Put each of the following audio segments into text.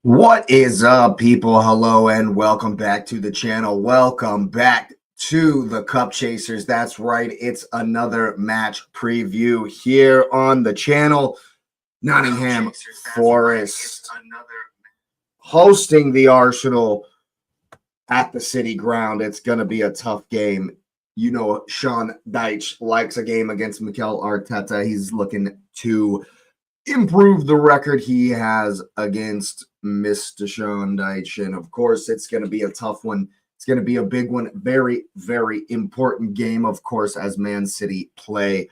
What is up, people? Hello and welcome back to the channel. Welcome back to the Cup Chasers. That's right, it's another match preview here on the channel. Nottingham Forest hosting the Arsenal at the City Ground. It's going to be a tough game. You know, Sean Dyche likes a game against Mikel Arteta. He's looking to improve the record he has against Mr. Sean Dyche. And of course, it's going to be a tough one. It's going to be a big one. Very, very important game, of course, as Man City play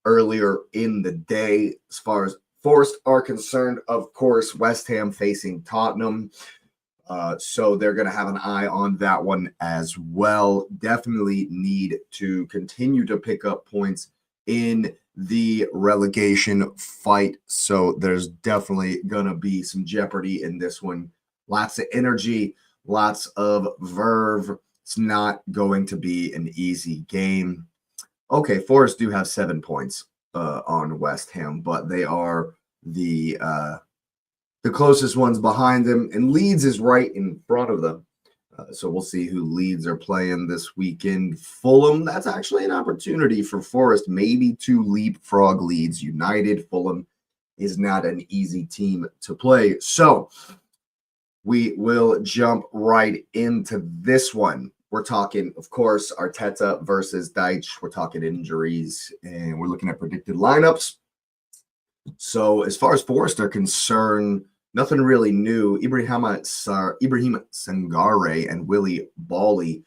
earlier in the day. As far as Forest are concerned, of course, West Ham facing Tottenham. So they're going to have an eye on that one as well. Definitely need to continue to pick up points in the relegation fight. So there's definitely going to be some jeopardy in this one. Lots of energy, lots of verve. It's not going to be an easy game. Okay, Forest do have 7 points on West Ham, but they are the closest ones behind them, and Leeds is right in front of them. So we'll see who Leeds are playing this weekend. Fulham, that's actually an opportunity for Forest, maybe to leapfrog Leeds United. Fulham is not an easy team to play. So we will jump right into this one. We're talking, of course, Arteta versus Dyche. We're talking injuries, and we're looking at predicted lineups. So as far as Forest are concerned, nothing really new. Ibrahim Sangare and Willie Bawley.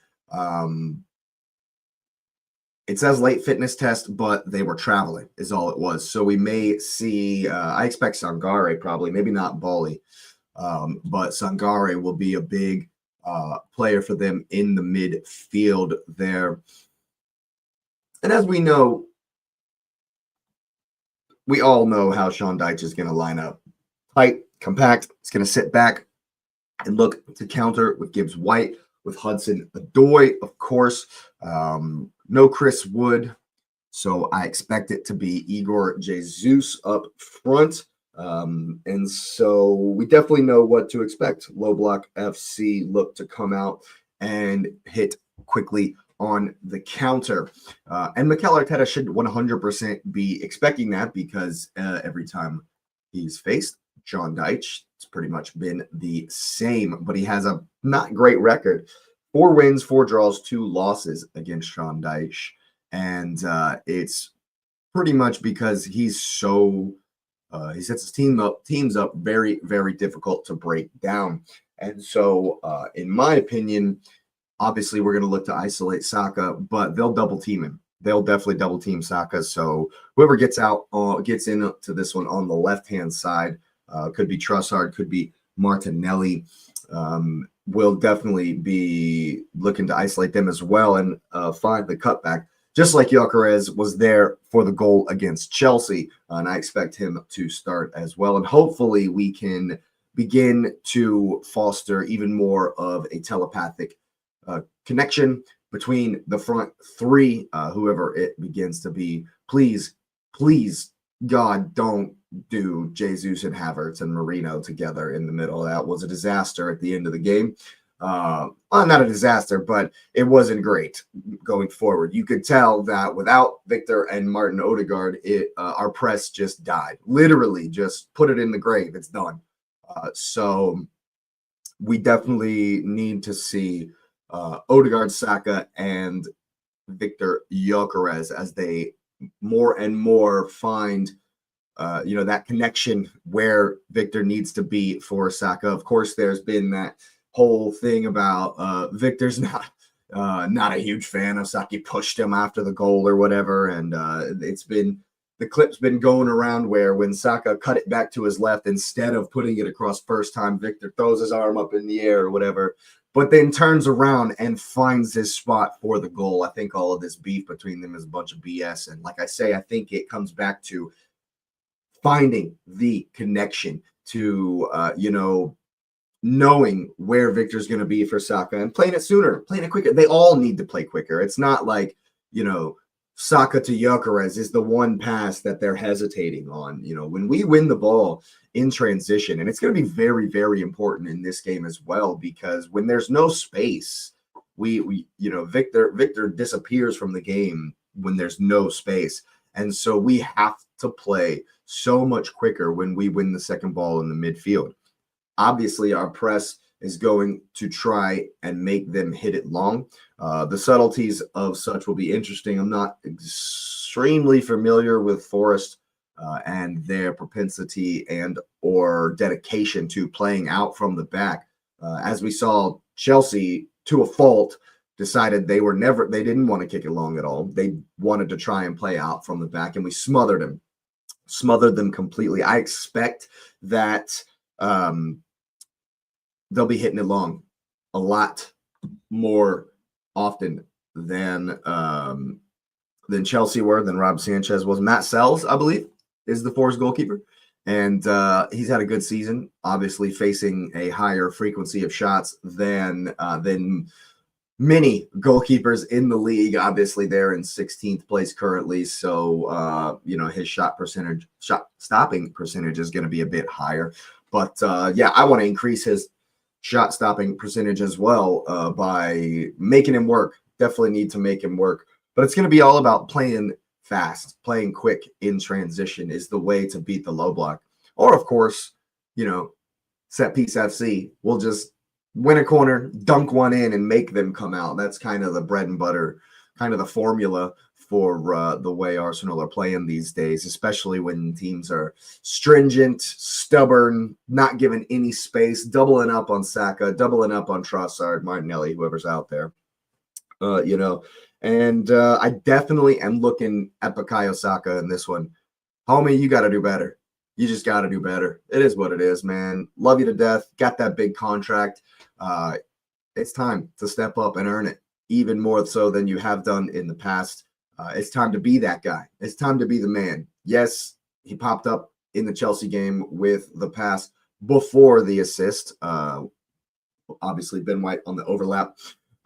It says late fitness test, but they were traveling is all it was. So we may see, I expect Sangare probably, maybe not Bawley, but Sangare will be a big player for them in the midfield there. And as we know, we all know how Sean Dyche is going to line up. Tight, compact. It's going to sit back and look to counter with Gibbs-white, with Hudson-Odoi, of course. No Chris Wood, so I expect it to be Igor Jesus up front. And so we definitely know what to expect. Low block FC look to come out and hit quickly on the counter. And Mikel Arteta should 100% be expecting that, because every time he's faced Sean Dyche, it's pretty much been the same, but he has a not great record. 4 wins, 4 draws, 2 losses against Sean Dyche. And it's pretty much because he's so he sets his teams up very, very difficult to break down. And so in my opinion, obviously we're going to look to isolate Saka, but they'll double team him. They'll definitely double team Saka. So whoever gets into this one on the left-hand side, could be Trossard, could be Martinelli, will definitely be looking to isolate them as well and find the cutback, just like Gyökeres was there for the goal against Chelsea. And I expect him to start as well. And hopefully we can begin to foster even more of a telepathic connection between the front three, whoever it begins to be. Please, God, don't do Jesus and Havertz and Marino together in the middle. That was a disaster at the end of the game. Well, not a disaster, but it wasn't great going forward. You could tell that without Victor and Martin Odegaard, our press just died. Literally, just put it in the grave. It's done. So we definitely need to see Odegaard, Saka, and Victor Gyökeres as they more and more find that connection where Victor needs to be for Saka. Of course, there's been that whole thing about Victor's not a huge fan of Saka. He pushed him after the goal or whatever, and the clip's been going around where when Saka cut it back to his left, instead of putting it across first time, Victor throws his arm up in the air or whatever, but then turns around and finds his spot for the goal. I think all of this beef between them is a bunch of BS. And like I say, I think it comes back to finding the connection to, knowing where Victor's going to be for Saka and playing it sooner, playing it quicker. They all need to play quicker. It's not like, Saka to Gyökeres is the one pass that they're hesitating on. When we win the ball in transition, and it's going to be very, very important in this game as well, because when there's no space, Victor disappears from the game when there's no space. And so we have to play so much quicker when we win the second ball in the midfield. Obviously, our press is going to try and make them hit it long. The subtleties of such will be interesting. I'm not extremely familiar with Forest and their propensity and or dedication to playing out from the back. As we saw, Chelsea, to a fault, decided they didn't want to kick it long at all. They wanted to try and play out from the back, and we smothered them completely. I expect that they'll be hitting it long a lot more often than Chelsea were, than Rob Sanchez was. Matt Sells, I believe, is the Forest goalkeeper. And he's had a good season, obviously facing a higher frequency of shots than many goalkeepers in the league. Obviously, they're in 16th place currently. So, his shot stopping percentage is going to be a bit higher. But, I want to increase his shot stopping percentage as well by making him work. Definitely need to make him work. But it's going to be all about playing fast, playing quick in transition is the way to beat the low block. Or, of course, set piece FC will just win a corner, dunk one in, and make them come out. That's kind of the bread and butter, kind of the formula for the way Arsenal are playing these days, especially when teams are stringent, stubborn, not giving any space, doubling up on Saka, doubling up on Trossard, Martinelli, whoever's out there. And I definitely am looking at Bukayo Saka in this one. Homie, you got to do better. You just got to do better. It is what it is, man. Love you to death. Got that big contract. It's time to step up and earn it, even more so than you have done in the past. It's time to be that guy. It's time to be the man. Yes, he popped up in the Chelsea game with the pass before the assist. Obviously, Ben White on the overlap.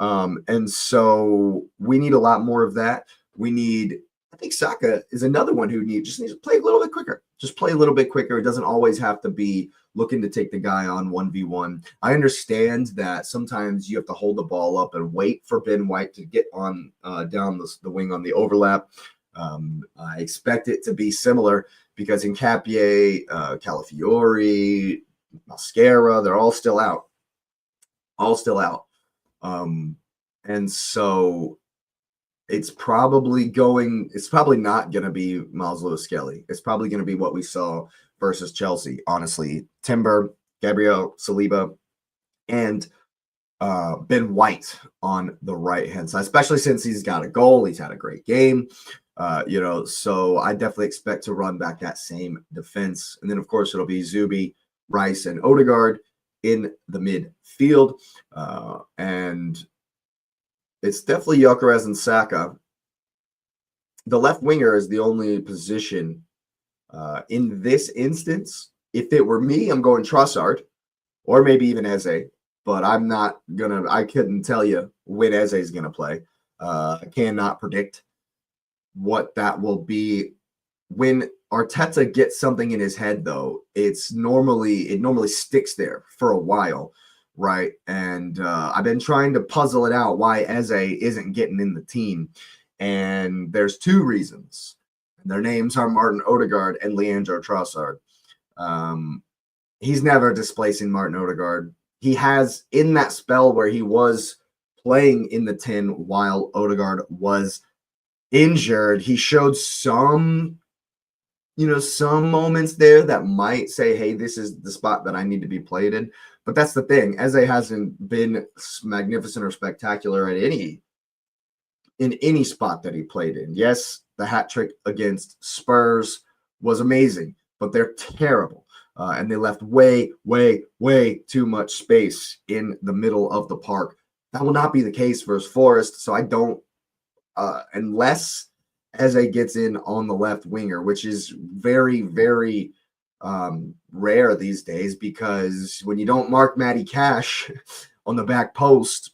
And so we need a lot more of that. I think Saka is another one who needs to play a little bit quicker. Just play a little bit quicker. It doesn't always have to be looking to take the guy on 1v1. I understand that sometimes you have to hold the ball up and wait for Ben White to get on down the wing on the overlap. I expect it to be similar because Nketiah, Calafiori, Mascara, they're all still out. And so it's probably not going to be Miles Lewis-Skelly. It's probably going to be what we saw versus Chelsea, honestly. Timber, Gabriel Saliba, and Ben White on the right-hand side, especially since he's got a goal. He's had a great game, so I definitely expect to run back that same defense. And then, of course, it'll be Zubi, Rice, and Odegaard in the midfield. And it's definitely Gyökeres and Saka. The left winger is the only position in this instance. If it were me, I'm going Trossard or maybe even Eze, but I couldn't tell you when Eze is going to play. I cannot predict what that will be. When Arteta gets something in his head, though, it normally sticks there for a while. Right. And I've been trying to puzzle it out why Eze isn't getting in the team. And there's two reasons. Their names are Martin Odegaard and Leandro Trossard. He's never displacing Martin Odegaard. He has, in that spell where he was playing in the 10 while Odegaard was injured, he showed some moments there that might say, hey, this is the spot that I need to be played in. But that's the thing. Eze hasn't been magnificent or spectacular in any spot that he played in. Yes, the hat trick against Spurs was amazing, but they're terrible. And they left way, way, way too much space in the middle of the park. That will not be the case versus Forest. So I don't, unless Eze gets in on the left winger, which is very, very rare these days, because when you don't mark Matty Cash on the back post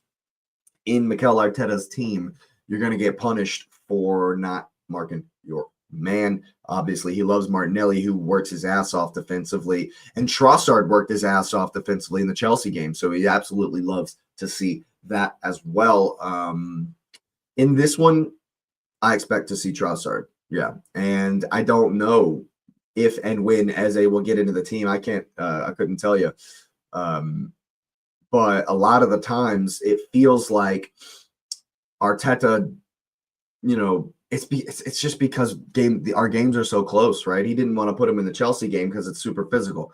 in Mikel Arteta's team, you're going to get punished for not marking your man. Obviously, he loves Martinelli, who works his ass off defensively, and Trossard worked his ass off defensively in the Chelsea game. So he absolutely loves to see that as well. In this one, I expect to see Trossard. Yeah. And I don't know if and when Eze will get into the team. I couldn't tell you. But a lot of the times it feels like Arteta, it's just because our games are so close, right? He didn't want to put him in the Chelsea game because it's super physical.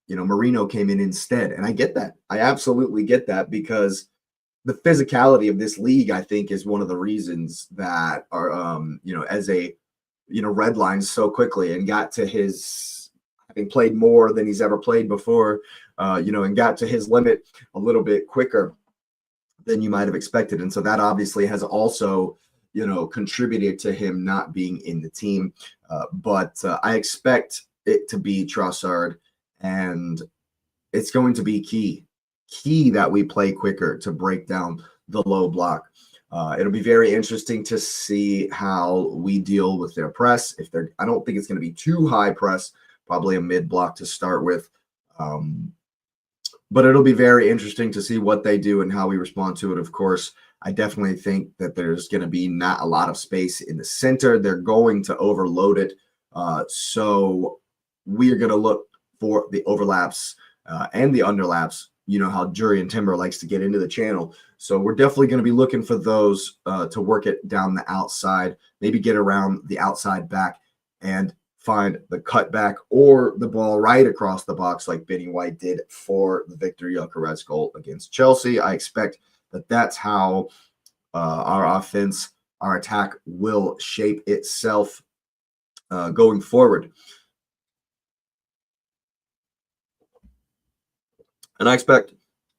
Marino came in instead. And I get that. I absolutely get that, because the physicality of this league, I think, is one of the reasons that Eze, redlined so quickly and got to his, having played more than he's ever played before, and got to his limit a little bit quicker than you might have expected. And so that obviously has also, contributed to him not being in the team. But I expect it to be Trossard, and it's going to be key that we play quicker to break down the low block. It'll be very interesting to see how we deal with their press. I don't think it's going to be too high press, probably a mid block to start with. But it'll be very interesting to see what they do and how we respond to it. Of course, I definitely think that there's going to be not a lot of space in the center. They're going to overload it. So we are going to look for the overlaps and the underlaps. You know how Jurriën Timber likes to get into the channel. So we're definitely going to be looking for those to work it down the outside, maybe get around the outside back and find the cutback or the ball right across the box like Benny White did for the Victor Gyökeres goal against Chelsea. I expect that that's how our offense, our attack will shape itself going forward. And I expect,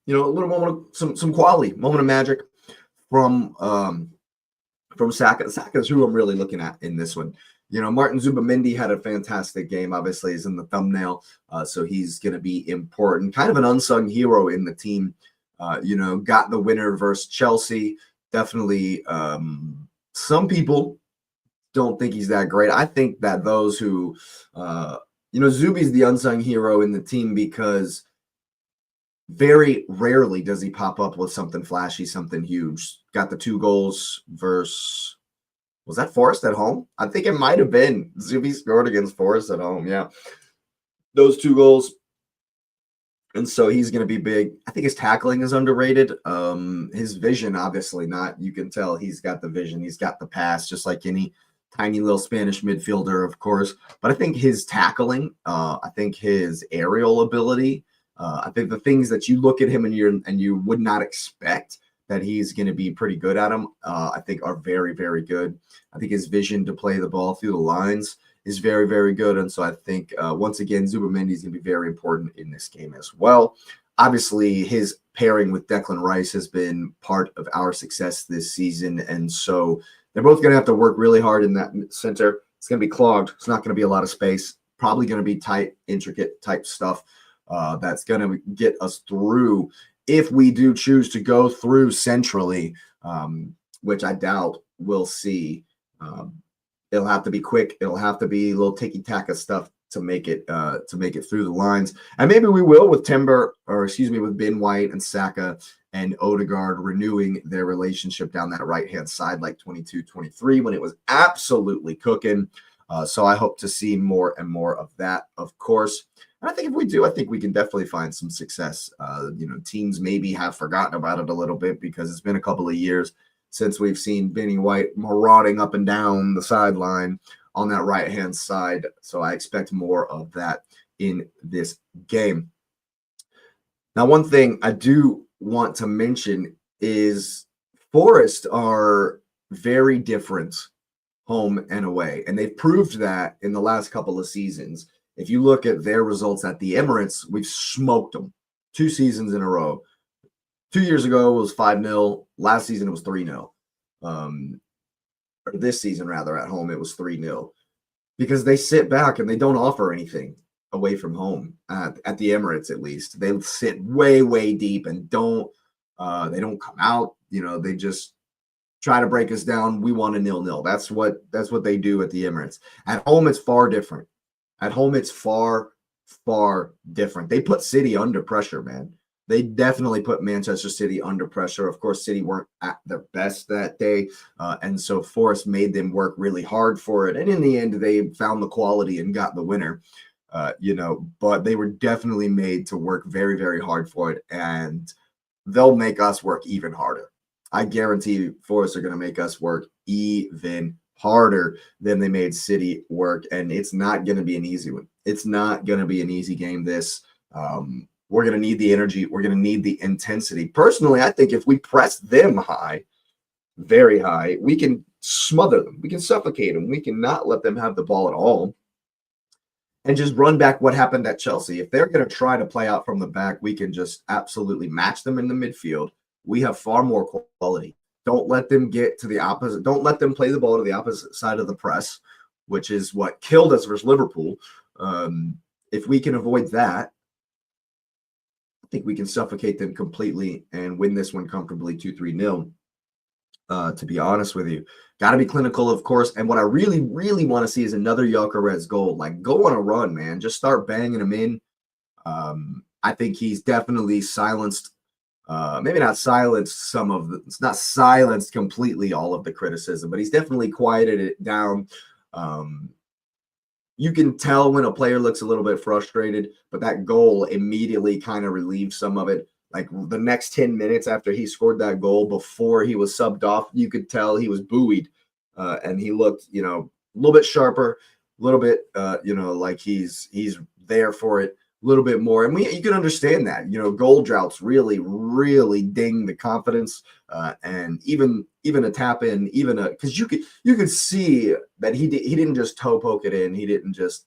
a little moment of some quality, moment of magic from Saka. Saka is who I'm really looking at in this one. Martin Zubamendi had a fantastic game. Obviously, is in the thumbnail, so he's going to be important. Kind of an unsung hero in the team. Got the winner versus Chelsea. Definitely, some people don't think he's that great. I think that those who, Zubi's the unsung hero in the team because very rarely does he pop up with something flashy, something huge. Got the 2 goals versus, was that Forest at home? I think it might have been. Zubi scored against Forest at home. Yeah. Those 2 goals. And so he's going to be big. I think his tackling is underrated. His vision, obviously not. You can tell he's got the vision. He's got the pass, just like any tiny little Spanish midfielder, of course. But I think his tackling, I think his aerial ability, I think the things that you look at him and you would not expect that he's going to be pretty good at them, I think are very, very good. I think his vision to play the ball through the lines is very, very good. And so I think, once again, Zubamendi is going to be very important in this game as well. Obviously, his pairing with Declan Rice has been part of our success this season. And so they're both going to have to work really hard in that center. It's going to be clogged. It's not going to be a lot of space. Probably going to be tight, intricate type stuff. That's going to get us through if we do choose to go through centrally, which I doubt we'll see. It'll have to be quick. It'll have to be a little ticky-taka stuff to make it through the lines. And maybe we will with with Ben White and Saka and Odegaard renewing their relationship down that right-hand side like 22-23 when it was absolutely cooking. So I hope to see more and more of that, of course. And I think if we do, I think we can definitely find some success. Teams maybe have forgotten about it a little bit because it's been a couple of years since we've seen Benny White marauding up and down the sideline on that right-hand side. So I expect more of that in this game. Now, one thing I do want to mention is Forest are very different home and away, and they've proved that in the last couple of seasons. If you look at their results at the Emirates, we've smoked them 2 seasons in a row. 2 years ago, it was 5-0. Last season, it was 3-0. Or this season, rather, at home, it was 3-0. Because they sit back and they don't offer anything away from home, at the Emirates at least. They sit way, way deep and they don't come out. They just try to break us down. We want a 0-0. That's what they do at the Emirates. At home, it's far different. At home, it's far, far different. They put City under pressure, man. They definitely put Manchester City under pressure. Of course, City weren't at their best that day, and so Forest made them work really hard for it. And in the end, they found the quality and got the winner. But they were definitely made to work very, very hard for it, and they'll make us work even harder. I guarantee Forest are going to make us work even harder than they made City work, and it's not going to be an easy one. It's not going to be an easy game. We're going to need the energy. We're going to need the intensity. Personally, I think if we press them high, very high, we can smother them. We can suffocate them. We cannot let them have the ball at all and just run back what happened at Chelsea. If they're going to try to play out from the back, we can just absolutely match them in the midfield. We have far more quality. Don't let them get to the opposite. Don't let them play the ball to the opposite side of the press, which is what killed us versus Liverpool. If we can avoid that, I think we can suffocate them completely and win this one comfortably 2-3-0. To be honest with you, got to be clinical, of course. And what I really, really want to see is another Gyökeres goal. Like, go on a run, man. Just start banging them in. I think he's definitely silenced. Maybe not silenced it's not silenced completely all of the criticism, but he's definitely quieted it down. You can tell when a player looks a little bit frustrated, but that goal immediately kind of relieves some of it. Like the next 10 minutes after he scored that goal, before he was subbed off, you could tell he was buoyed, and he looked, a little bit sharper, a little bit, like he's there for it a little bit more. And you can understand that, goal droughts really, really ding the confidence, and even a tap in, because you could see that he didn't just toe poke it in. He didn't just,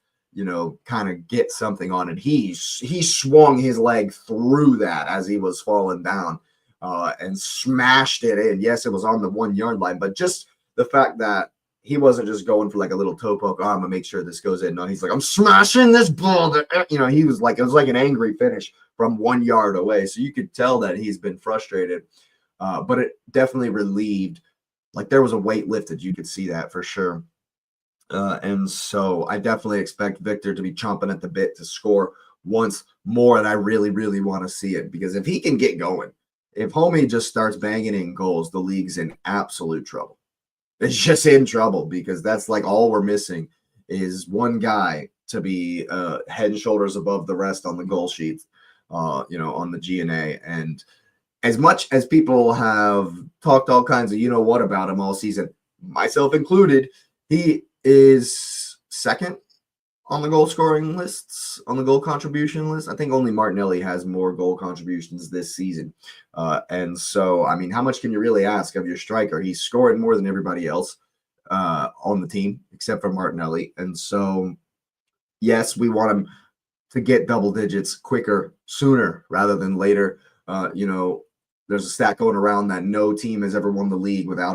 kind of get something on it. He swung his leg through that as he was falling down, and smashed it in. Yes, it was on the 1 yard line, but just the fact that he wasn't just going for like a little toe poke. Oh, I'm gonna make sure this goes in. No, he's like, I'm smashing this ball. He was like, it was like an angry finish from 1 yard away. So you could tell that he's been frustrated, but it definitely relieved. Like there was a weight lifted. You could see that for sure. And so I definitely expect Victor to be chomping at the bit to score once more. And I really, really want to see it, because if he can get going, if Homie just starts banging in goals, the league's in absolute trouble. It's just in trouble, because that's like all we're missing is one guy to be head and shoulders above the rest on the goal sheets, on the GNA. And as much as people have talked all kinds of what about him all season, myself included, he is second on the goal scoring lists, on the goal contribution list. I think only Martinelli has more goal contributions this season. And so, I mean, how much can you really ask of your striker? He's scoring more than everybody else on the team, except for Martinelli. And so, yes, we want him to get double digits quicker, sooner rather than later. There's a stat going around that no team has ever won the league without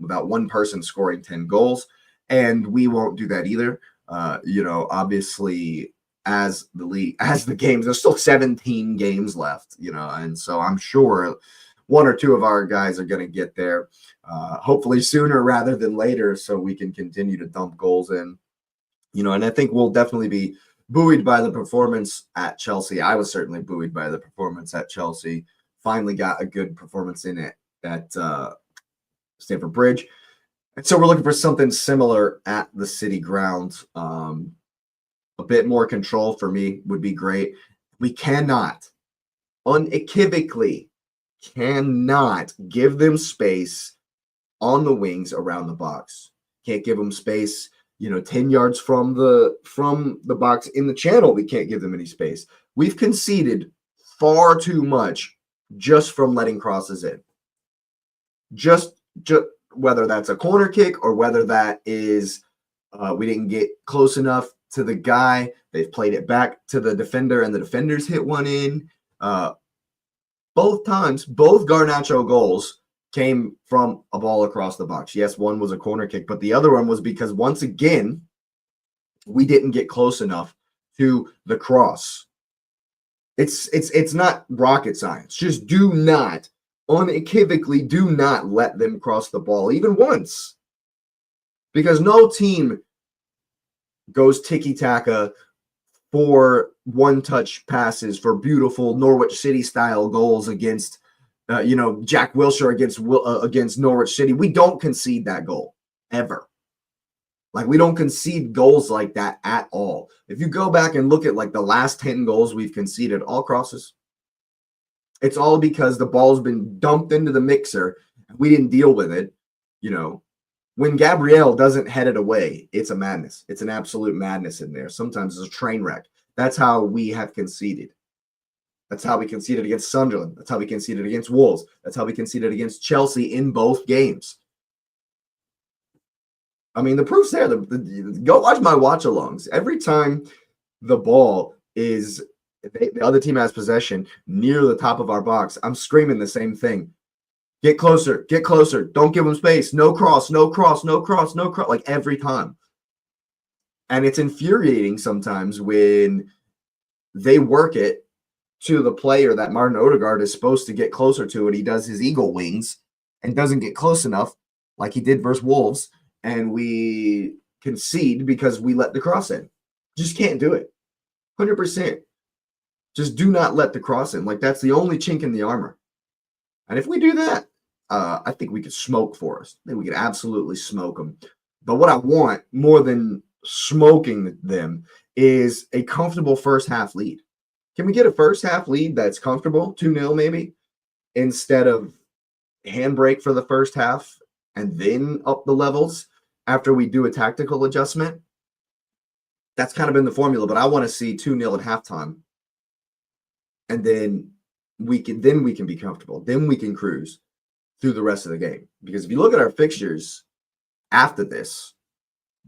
without one person scoring 10 goals. And we won't do that either. Obviously, as the games, there's still 17 games left, and so I'm sure one or two of our guys are going to get there, hopefully sooner rather than later, so we can continue to dump goals in, and I think we'll definitely be buoyed by the performance at Chelsea. I was certainly buoyed by the performance at Chelsea. Finally got a good performance in it at Stamford Bridge. And so we're looking for something similar at the City grounds. A bit more control for me would be great. We cannot, unequivocally, cannot give them space on the wings around the box. Can't give them space, 10 yards from the box in the channel. We can't give them any space. We've conceded far too much just from letting crosses in. Just whether that's a corner kick or whether that is we didn't get close enough to the guy, they've played it back to the defender and the defenders hit one in. Both times, both Garnacho goals came from a ball across the box. Yes, one was a corner kick, but the other one was because once again, we didn't get close enough to the cross. It's not rocket science. Just do not unequivocally do not let them cross the ball even once. Because no team goes tiki-taka for one-touch passes for beautiful Norwich City-style goals against, Jack Wilshere against Norwich City. We don't concede that goal, ever. Like, we don't concede goals like that at all. If you go back and look at, like, the last 10 goals we've conceded, all crosses. It's all because the ball's been dumped into the mixer. We didn't deal with it. When Gabriel doesn't head it away, it's a madness. It's an absolute madness in there. Sometimes it's a train wreck. That's how we have conceded. That's how we conceded against Sunderland. That's how we conceded against Wolves. That's how we conceded against Chelsea in both games. I mean, the proof's there. Go watch my watch-alongs. Every time the ball is the other team has possession near the top of our box, I'm screaming the same thing. Get closer, get closer. Don't give them space. No cross, no cross, no cross, no cross, like every time. And it's infuriating sometimes when they work it to the player that Martin Odegaard is supposed to get closer to, and he does his eagle wings and doesn't get close enough like he did versus Wolves, and we concede because we let the cross in. Just can't do it. 100%. Just do not let the cross in. Like, that's the only chink in the armor. And if we do that, I think we could smoke Forest. I think we could absolutely smoke them. But what I want more than smoking them is a comfortable first half lead. Can we get a first half lead that's comfortable, 2-0 maybe, instead of handbrake for the first half and then up the levels after we do a tactical adjustment? That's kind of been the formula, but I want to see 2-0 at halftime. And then we can be comfortable. Then we can cruise through the rest of the game. Because if you look at our fixtures after this,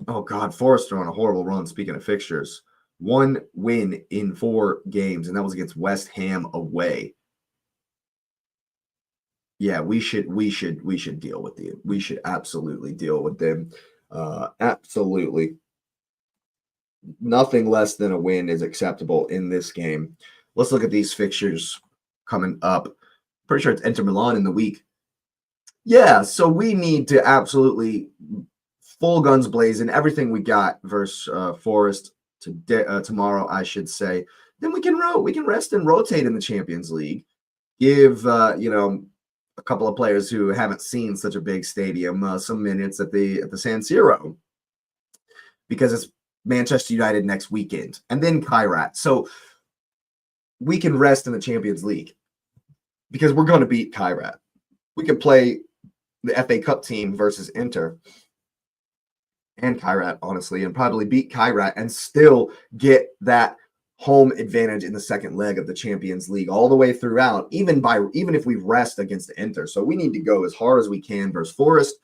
oh God, Forest are on a horrible run. Speaking of fixtures, 1 win in 4 games, and that was against West Ham away. Yeah, we should deal with them. We should absolutely deal with them. Absolutely. Nothing less than a win is acceptable in this game. Let's look at these fixtures coming up. Pretty sure it's Inter Milan in the week. Yeah, so we need to absolutely full guns blazing everything we got versus Forest tomorrow, I should say. Then we can rest and rotate in the Champions League. Give a couple of players who haven't seen such a big stadium some minutes at the San Siro, because it's Manchester United next weekend and then Kairat. So we can rest in the Champions League because we're going to beat Kairat. We can play the FA Cup team versus Inter and Kairat, honestly, and probably beat Kairat and still get that home advantage in the second leg of the Champions League all the way throughout, even if we rest against Inter. So we need to go as hard as we can versus Forest,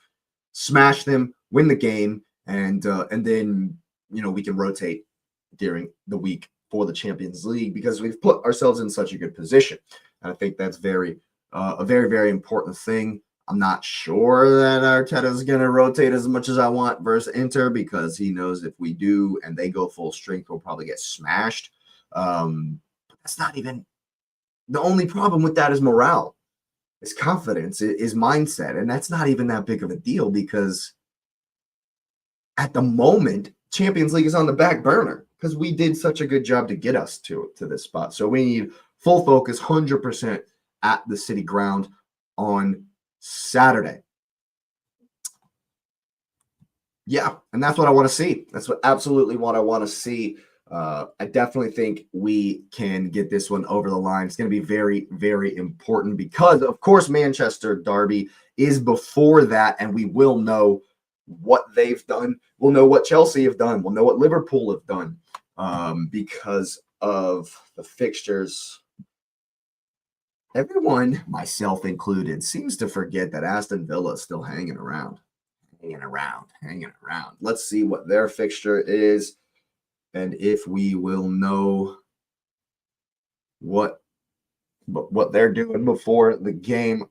smash them, win the game, and then we can rotate during the week for the Champions League because we've put ourselves in such a good position. And I think that's a very, very important thing. I'm not sure that Arteta is going to rotate as much as I want versus Inter because he knows if we do and they go full strength, we'll probably get smashed. That's not even the only problem with that is morale, is confidence, is mindset. And that's not even that big of a deal because at the moment, Champions League is on the back burner because we did such a good job to get us to this spot. So we need full focus, 100% at the City ground on Saturday. Yeah, and that's what I want to see. That's absolutely what I want to see. I definitely think we can get this one over the line. It's going to be very, very important because, of course, Manchester Derby is before that, and we will know what they've done. We'll know what Chelsea have done. We'll know what Liverpool have done because of the fixtures. Everyone, myself included, seems to forget that Aston Villa is still hanging around. Let's see what their fixture is and if we will know what they're doing before the game.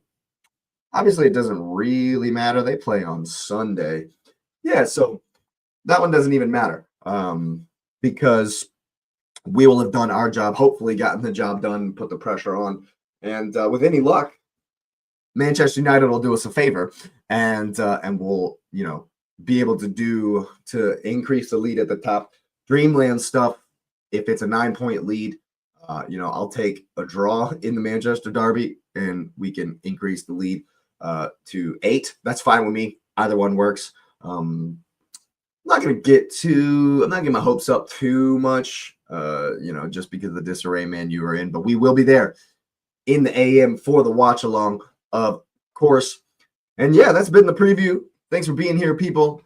Obviously, it doesn't really matter. They play on Sunday. Yeah, so that one doesn't even matter because we will have done our job, hopefully gotten the job done, put the pressure on. And with any luck, Manchester United will do us a favor, and we'll, you know, be able to increase the lead at the top. Dreamland stuff. If it's a 9-point lead, you know, I'll take a draw in the Manchester derby, and we can increase the lead to 8. That's fine with me. Either one works. I'm not getting my hopes up too much, you know, just because of the disarray man you are in, but we will be there in the AM for the watch along, of course. And yeah, that's been the preview. Thanks for being here, people.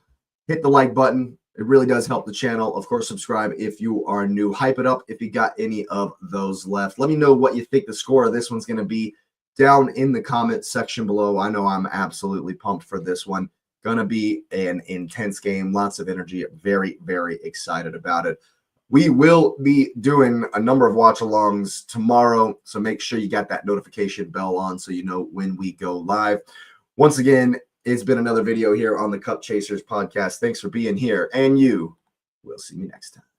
Hit the like button. It really does help the channel. Of course, subscribe if you are new. Hype it up if you got any of those left. Let me know what you think the score of this one's going to be down in the comment section below. I know I'm absolutely pumped for this one. Going to be an intense game. Lots of energy. Very, very excited about it. We will be doing a number of watch-alongs tomorrow, so make sure you got that notification bell on so you know when we go live. Once again, it's been another video here on the Cup Chasers podcast. Thanks for being here, and you will see me next time.